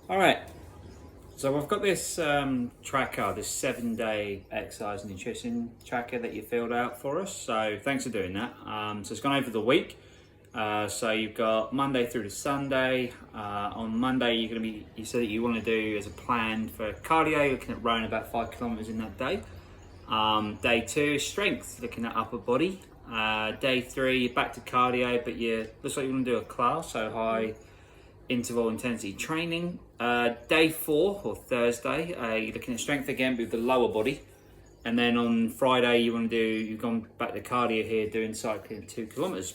All right, so I've got this tracker, this 7-day exercise and nutrition tracker that you filled out for us. So thanks for doing that. So it's gone over the week. So you've got Monday through to Sunday. On Monday, you said that you want to do as a plan for cardio, looking at rowing about 5 kilometers in that day. Day 2 is strength, looking at upper body. Day 3, you're back to cardio, but looks like you want to do a class, so high interval intensity training. Day 4 or Thursday, you're looking at strength again with the lower body. And then on Friday, you've gone back to cardio here, doing cycling 2 kilometers.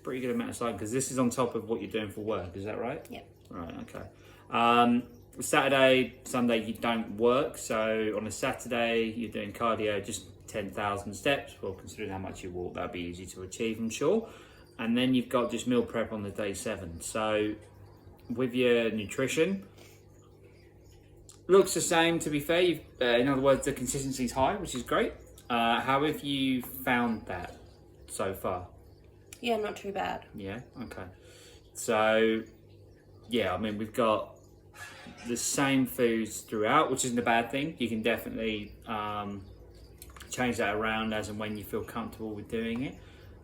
Pretty good amount of cycling, because this is on top of what you're doing for work, is that right? Yeah. Right, okay. Saturday, Sunday, you don't work. So on a Saturday, you're doing cardio, just 10,000 steps. Well, considering how much you walk, that'd be easy to achieve, I'm sure. And then you've got just meal prep on the day 7. So with your nutrition, looks the same, to be fair. In other words, the consistency's high, which is great. How have you found that so far? Yeah, not too bad. Yeah, okay. So, yeah, I mean, we've got the same foods throughout, which isn't a bad thing. You can definitely change that around as and when you feel comfortable with doing it.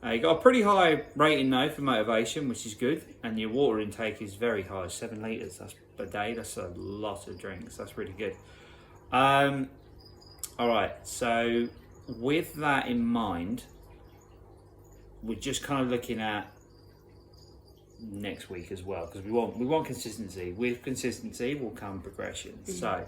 You got a pretty high rating though for motivation, which is good, and your water intake is very high, 7 litres a day. That's a lot of drinks. That's really good. All right, so with that in mind, we're just kind of looking at next week as well, because we want consistency. With consistency will come progression. So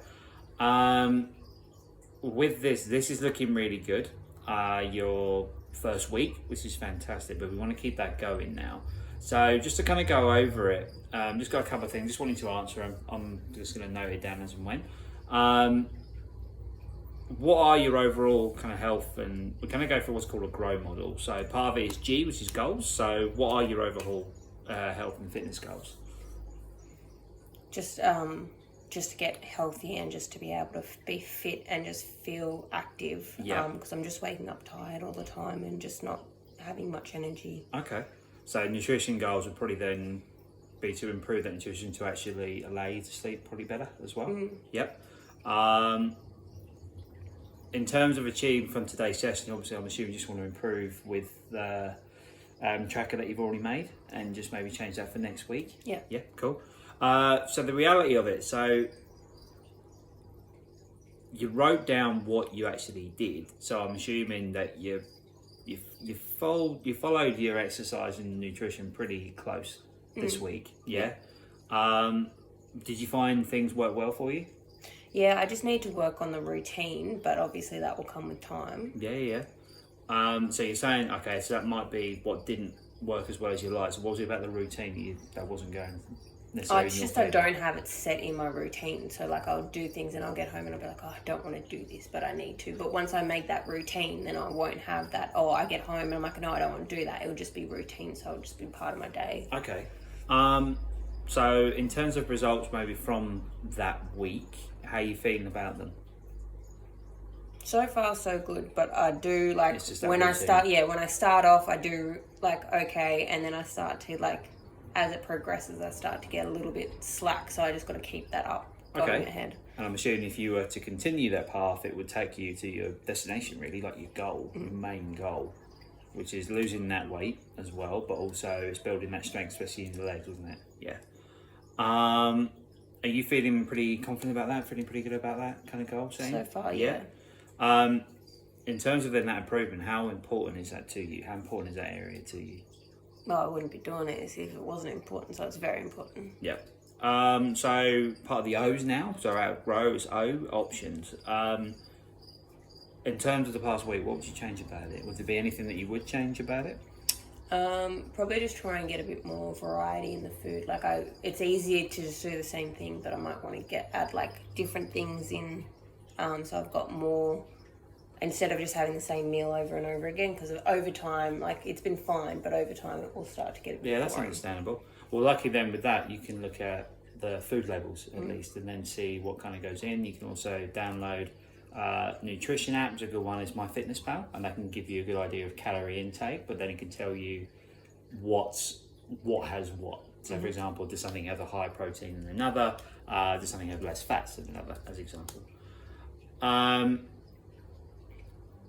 with this is looking really good. Your first week, which is fantastic, but we want to keep that going now. So just to kind of go over it, just got a couple of things, just wanting to answer them. I'm just going to note it down as and when. What are your overall kind of health, and we're going to go for what's called a GROW model. So part of it is G, which is goals. So what are your overall health and fitness goals? Just to get healthy and just to be able to be fit and just feel active. Yeah. Because I'm just waking up tired all the time and just not having much energy. Okay. So nutrition goals would probably then be to improve that nutrition to actually allow you to sleep probably better as well. Yep. In terms of achieving from today's session, obviously I'm assuming you just want to improve with the tracker that you've already made and just maybe change that for next week. Yeah. Yeah, cool. So the reality of it, so you wrote down what you actually did. So I'm assuming that you followed your exercise and nutrition pretty close this week. Yeah. Did you find things work well for you? Yeah, I just need to work on the routine, but obviously that will come with time. Yeah. So you're saying, okay, so that might be what didn't work as well as you like. So what was it about the routine that wasn't going necessarily It's in your just I favour? don't have it set in my routine. So like I'll do things and I'll get home and I'll be like, oh, I don't want to do this, but I need to. But once I make that routine, then I won't have that, oh, I get home and I'm like, no, I don't want to do that. It'll just be routine, so it'll just be part of my day. Okay. So in terms of results maybe from that week, how are you feeling about them? So far, so good. But I do like It's just that when routine. when I start off, I do like okay, and then I start to like as it progresses, I start to get a little bit slack. So I just got to keep that up, going ahead. And I'm assuming if you were to continue that path, it would take you to your destination, really, like your goal, your main goal, which is losing that weight as well, but also it's building that strength, especially in the legs, wasn't it? Yeah. Are you feeling pretty confident about that? Feeling pretty good about that kind of goal, Shane? So far, yeah. In terms of then that improvement, how important is that to you? How important is that area to you? Well, I wouldn't be doing it if it wasn't important, so it's very important. Yep. So part of the O's now, so our GROW is O, options. In terms of the past week, what would you change about it? Would there be anything that you would change about it? Probably just try and get a bit more variety in the food. Like it's easier to just do the same thing, but I might want to add like different things in. So I've got more, instead of just having the same meal over and over again, because over time, like it's been fine, but over time it will start to get a bit that's boring. understandable. Well, lucky then with that, you can look at the food labels at least, and then see what kind of goes in. You can also download nutrition app. A good one is MyFitnessPal, and that can give you a good idea of calorie intake, but then it can tell you what has what. So for example, does something have a higher protein than another? Does something have less fats than another, as example?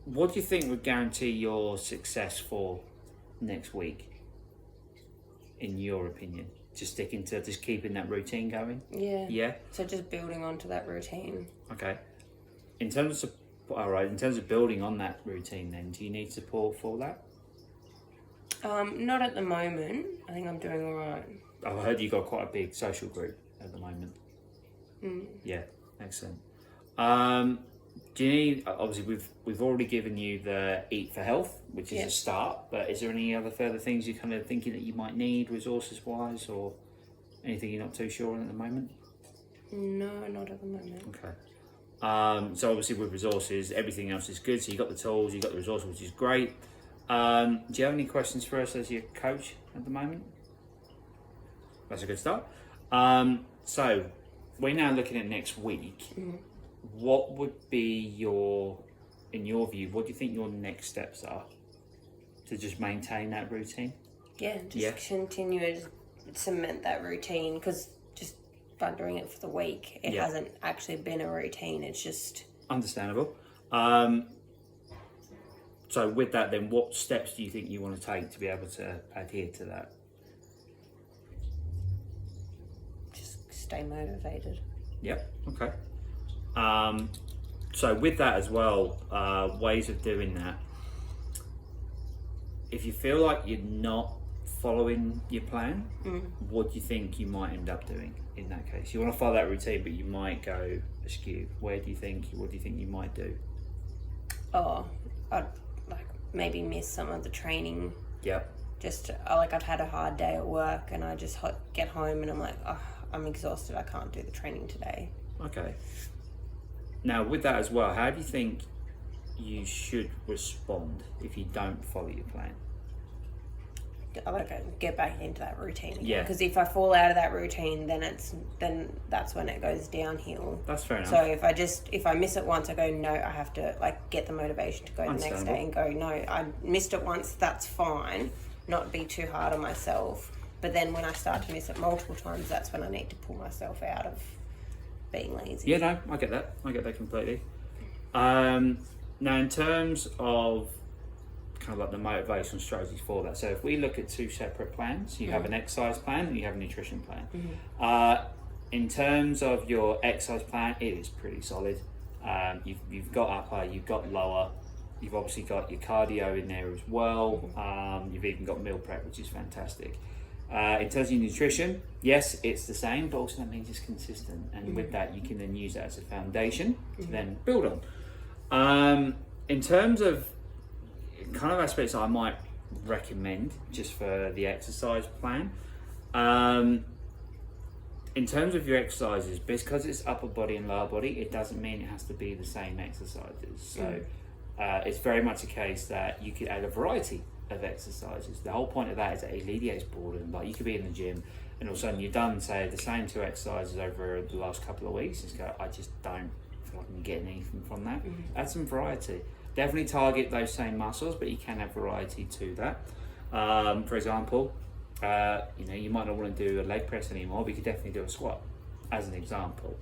What do you think would guarantee your success for next week, in your opinion? Just keeping that routine going? Yeah. Yeah? So just building onto that routine. Okay. In terms of building on that routine then, do you need support for that? Not at the moment. I think I'm doing all right. I've heard you got quite a big social group at the moment. Yeah, excellent. Do you need, obviously we've already given you the Eat for Health, which is a start, but is there any other further things you're kind of thinking that you might need resources wise, or anything you're not too sure on at the moment? No, not at the moment. Okay. So obviously with resources, everything else is good. So you got the tools, you got the resources, which is great. Do you have any questions for us as your coach at the moment? That's a good start. So we're now looking at next week. What would be in your view, what do you think your next steps are to just maintain that routine? Yeah, just continue to cement that routine, because just by doing it for the week, it hasn't actually been a routine. It's just understandable. So with that, then, what steps do you think you want to take to be able to adhere to that? Just stay motivated. Yep. Okay. So with that as well, ways of doing that. If you feel like you're not following your plan, what do you think you might end up doing in that case? You want to follow that routine, but you might go askew. What do you think you might do? Oh, I'd maybe miss some of the training. Yep. Just I've had a hard day at work, and I just get home and I'm like, oh, I'm exhausted. I can't do the training today. Okay. Now with that as well, how do you think you should respond if you don't follow your plan? I've got to get back into that routine again. Yeah. Because if I fall out of that routine, then that's when it goes downhill. That's fair enough. So if I miss it once, I go, no, I have to get the motivation to go the next day and go, no, I missed it once, that's fine. Not be too hard on myself. But then when I start to miss it multiple times, that's when I need to pull myself out of being lazy. Yeah, no, I get that completely. Now in terms of kind of the motivational strategies for that, so if we look at two separate plans, you have an exercise plan and you have a nutrition plan. In terms of your exercise plan, it is pretty solid. You've got upper, you've got lower, you've obviously got your cardio in there as well. You've even got meal prep, which is fantastic. In terms of your nutrition, yes, it's the same, but also that means it's consistent, and with that you can then use that as a foundation to then build on. In terms of kind of aspects I might recommend just for the exercise plan, in terms of your exercises, because it's upper body and lower body, it doesn't mean it has to be the same exercises. So it's very much a case that you could add a variety of exercises. The whole point of that is that it alleviates boredom. Like, you could be in the gym and all of a sudden you've done, say, the same two exercises over the last couple of weeks, and just go, I just don't feel like I'm getting anything from that. Add some variety. Definitely target those same muscles, but you can have variety to that. For example, you might not want to do a leg press anymore, but you could definitely do a squat as an example.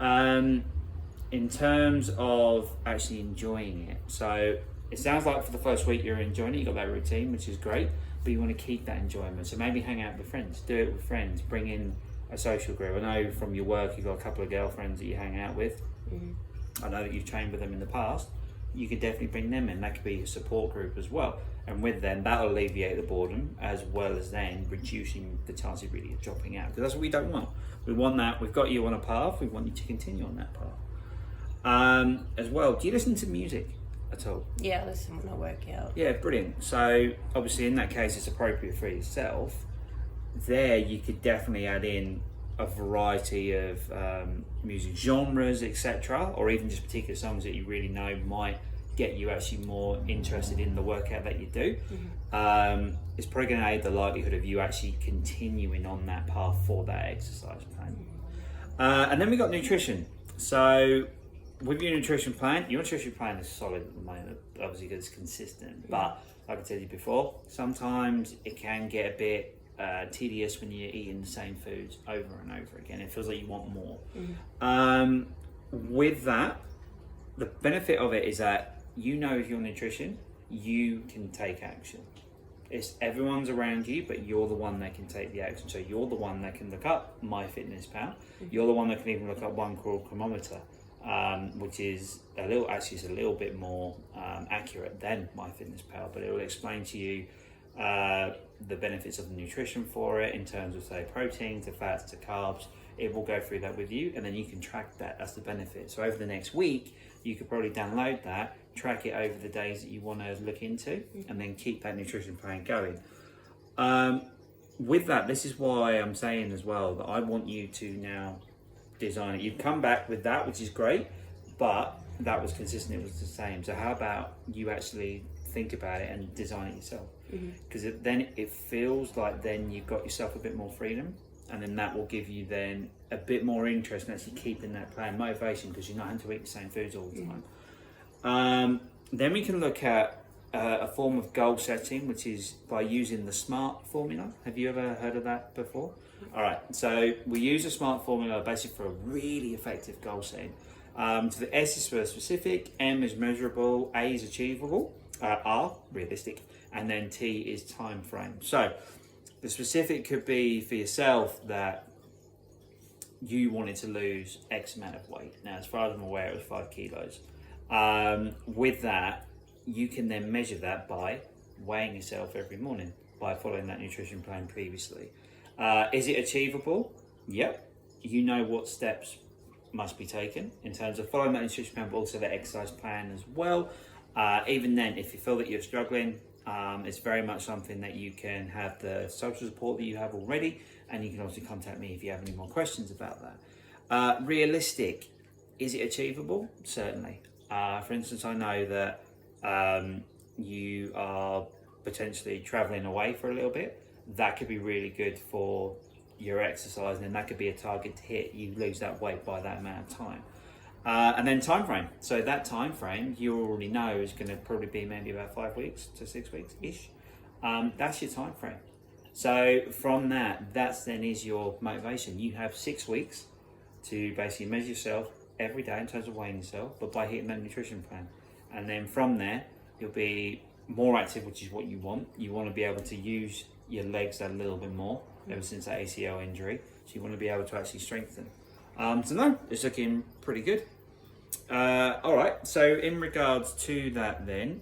In terms of actually enjoying it, so it sounds like for the first week you're enjoying it, you got that routine, which is great, but you want to keep that enjoyment. So maybe hang out with friends, do it with friends, bring in a social group. I know from your work you've got a couple of girlfriends that you hang out with. I know that you've trained with them in the past. You could definitely bring them in. That could be a support group as well. And with them, that'll alleviate the boredom, as well as then reducing the chance of really dropping out. Because that's what we don't want. We want that, we've got you on a path, we want you to continue on that path. As well, do you listen to music at all? Yeah, I listen when I work out. Yeah, brilliant. So obviously in that case, it's appropriate for yourself. There, you could definitely add in a variety of music genres, etc., or even just particular songs that you really know might get you actually more interested in the workout that you do. It's probably going to aid the likelihood of you actually continuing on that path for that exercise plan. And then we got nutrition. So with your nutrition plan is solid at the moment, obviously because it's consistent, but like I said to you before, sometimes it can get a bit tedious when you're eating the same foods over and over again. It feels like you want more. With that, the benefit of it is that you know your nutrition, you can take action. It's everyone's around you, but you're the one that can take the action. So you're the one that can look up MyFitnessPal. You're the one that can even look up One Crawl Chronometer, which is a little bit more accurate than MyFitnessPal, but it will explain to you the benefits of the nutrition for it in terms of, say, protein to fats to carbs. It will go through that with you, and then you can track that. That's the benefit. So over the next week, you could probably download that, track it over the days that you want to look into, and then keep that nutrition plan going. With that, this is why I'm saying as well that I want you to now design it. You've come back with that, which is great, but that was consistent, it was the same. So how about you actually think about it and design it yourself? Because then it feels like then you've got yourself a bit more freedom, and then that will give you then a bit more interest in actually keeping that plan, motivation, because you're not having to eat the same foods all the time. Then we can look at a form of goal setting, which is by using the SMART formula. Have you ever heard of that before? All right, so we use a SMART formula basically for a really effective goal setting. So the S is for specific, M is measurable, A is achievable, R, realistic, and then T is time frame. So the specific could be for yourself that you wanted to lose X amount of weight. Now, as far as I'm aware, it was 5 kilos. With that, you can then measure that by weighing yourself every morning by following that nutrition plan previously. Is it achievable? Yep. You know what steps must be taken in terms of following that nutrition plan, but also the exercise plan as well. Even then, if you feel that you're struggling, it's very much something that you can have the social support that you have already, and you can also contact me if you have any more questions about that. Realistic, is it achievable? Certainly. For instance, I know that you are potentially traveling away for a little bit. That could be really good for your exercise, and that could be a target to hit. You lose that weight by that amount of time. And then time frame. So that time frame you already know is going to probably be maybe about 5 weeks to 6 weeks ish. That's your time frame. So from that then is your motivation. You have 6 weeks to basically measure yourself every day in terms of weighing yourself, but by hitting that nutrition plan. And then from there, you'll be more active, which is what you want. You want to be able to use your legs a little bit more ever since that ACL injury. So you want to be able to actually strengthen. So no, it's looking pretty good. All right, so in regards to that then,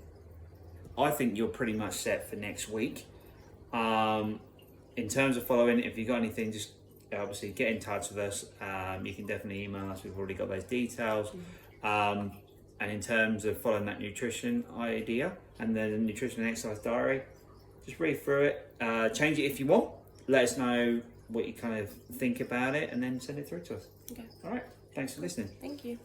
I think you're pretty much set for next week. In terms of following, if you've got anything, just obviously get in touch with us. You can definitely email us, we've already got those details. And in terms of following that nutrition idea and then the nutrition and exercise diary, just read through it, change it if you want, let us know what you kind of think about it, and then send it through to us. Okay. All right, thanks for listening. Thank you.